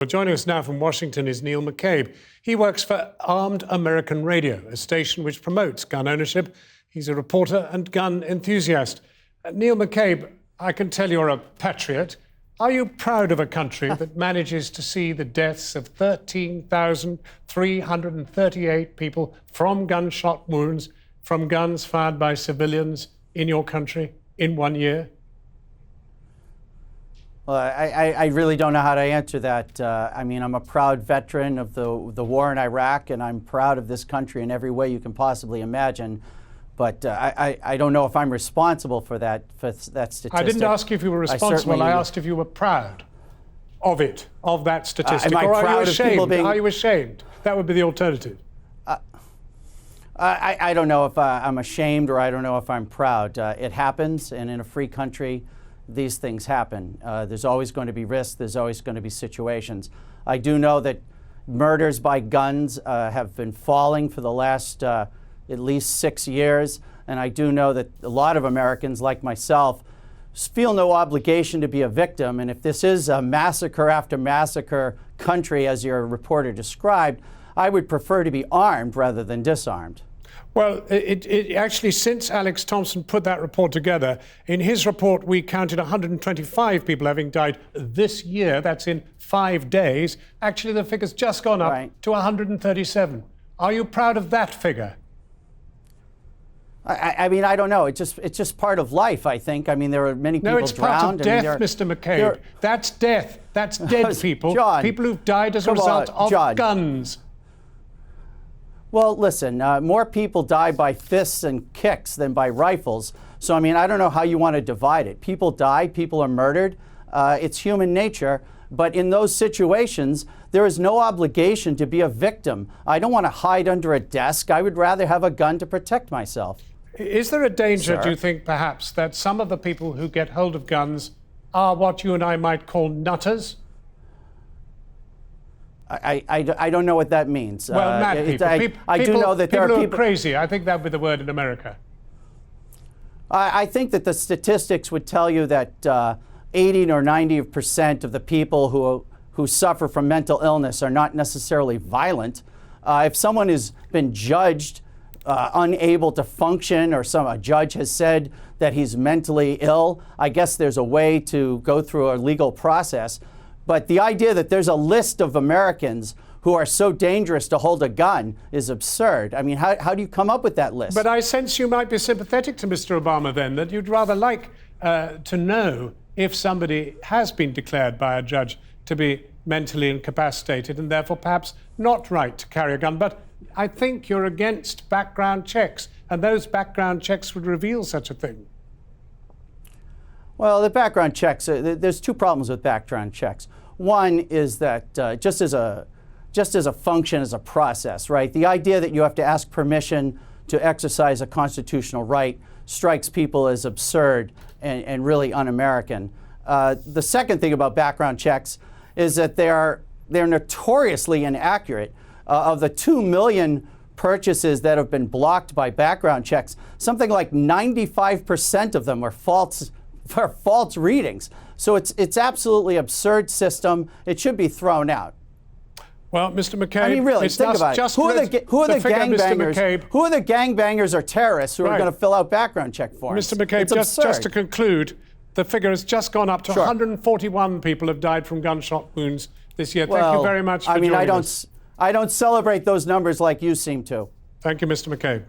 Well, joining us now from Washington is Neil McCabe. He works for Armed American Radio, a station which promotes gun ownership. He's a reporter and gun enthusiast. Neil McCabe, I can tell you're a patriot. Are you proud of a country that manages to see the deaths of 13,338 people from gunshot wounds from guns fired by civilians in your country in 1 year? Well, I really don't know how to answer that. I mean, I'm a proud veteran of the war in Iraq, and I'm proud of this country in every way you can possibly imagine. But I don't know if I'm responsible for that statistic. I didn't ask you if you were responsible. I asked if you were proud of it, of that statistic. Am I proud of people being... Are you ashamed? That would be the alternative. I don't know if I'm ashamed or I don't know if I'm proud. It happens, and in a free country, these things happen. There's always going to be risks. There's always going to be situations. I do know that murders by guns have been falling for the last at least 6 years. And I do know that a lot of Americans, like myself, feel no obligation to be a victim. And if this is a massacre after massacre country, as your reporter described, I would prefer to be armed rather than disarmed. Well, it actually, since Alex Thompson put that report together, in his report we counted 125 people having died this year. That's in 5 days. Actually, the figure's just gone up to 137. Are you proud of that figure? I mean, I don't know. It's just part of life, I think. I mean, there are many people drowned. No, it's part of death, Mr. McCabe. That's death. That's dead people. John, people who've died as a result of guns. Well, listen, more people die by fists and kicks than by rifles. So, I mean, I don't know how you want to divide it. People die, people are murdered. It's human nature. But in those situations, there is no obligation to be a victim. I don't want to hide under a desk. I would rather have a gun to protect myself. Is there a danger, do you think, perhaps, that some of the people who get hold of guns are what you and I might call nutters? I don't know what that means. Well, mad people. I do know that there are people who are crazy. I think that would be the word in America. I think that the statistics would tell you that 80 or 90% of the people who suffer from mental illness are not necessarily violent. If someone has been judged unable to function, or a judge has said that he's mentally ill, I guess there's a way to go through a legal process. But the idea that there's a list of Americans who are so dangerous to hold a gun is absurd. I mean, how do you come up with that list? But I sense you might be sympathetic to Mr. Obama then, that you'd rather like to know if somebody has been declared by a judge to be mentally incapacitated and therefore perhaps not right to carry a gun. But I think you're against background checks, and those background checks would reveal such a thing. Well, the background checks, there's two problems with background checks. One is that just as a function, as a process, right? The idea that you have to ask permission to exercise a constitutional right strikes people as absurd and really un-American. The second thing about background checks is that they're notoriously inaccurate. Of the 2 million purchases that have been blocked by background checks, something like 95% of them are false readings. So it's absolutely absurd system. It should be thrown out. Well, Mr. McCabe, I mean, really, think about it. Who are the gangbangers? Who are the gangbangers or terrorists who are going to fill out background check forms? Mr. McCabe, just to conclude, the figure has just gone up to 141 people have died from gunshot wounds this year. Thank you very much for joining us. I don't celebrate those numbers like you seem to. Thank you, Mr. McCabe.